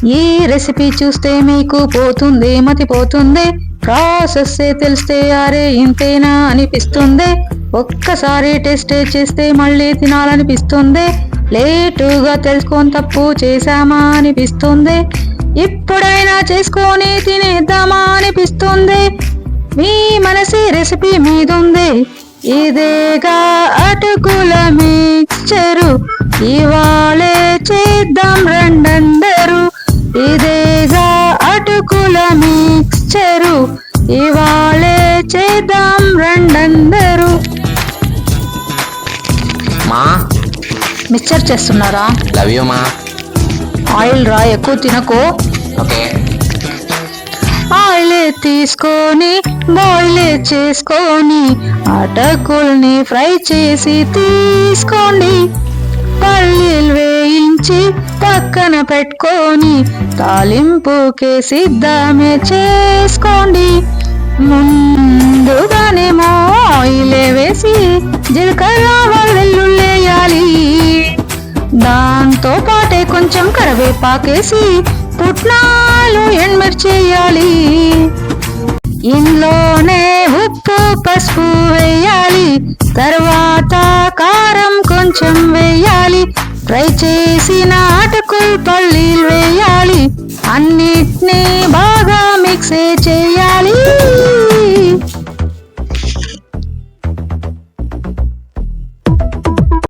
ఈ రెసిపీ చూస్తే మీకు పోతుంది మతిపోతుంది, ప్రాసెస్ తెలిస్తే అరే ఇంతేనా అనిపిస్తుంది. ఒక్కసారి టెస్ట్ చేస్తే మళ్ళీ తినాలనిపిస్తుంది. లేటుగా తెలుసుకొని తప్పు చేశామా అనిపిస్తుంది. ఇప్పుడైనా చేసుకొని తినేద్దామా అనిపిస్తుంది. మీ మనసి రెసిపీ మీదుంది. ఇదేగా అటుకుల మిక్చరు, ఇవాళే చేద్దాం రండందరూ. ఇదేగా అటుకుల మిక్చరు, ఇవాళే చేద్దాం రండందరూ. మా మిక్చర్ చేస్తున్నారా? లవ్ యూ మా. ఆయిల్ రా, ఎక్కువ తినకు. ఓకే. ఆయిల్ తీసుకొని బాయిల్ చేసుకొని అటుకుల్ని ఫ్రై చేసి తీసుకోండి. పల్లీలు వేయించి పక్కన పెట్టుకొని తాలింపుకి సిద్ధమే చేసుకోండి. ముందుగానేమో ఆయిల్ వేసి జీలకర్ర వెల్లుల్లేయాలి. దాంతో పాటే కొంచెం కరివేపాకేసి పుట్నాలు ఎండుమిర్చేయాలి. ఇందులోనే ఉప్పు పసుపు వేయాలి. తర్వాత కారం కొంచెం వేయాలి. ఫ్రై చేసిన అటుకులు పల్లీలు వేయాలి. అన్నిటినీ బాగా మిక్స్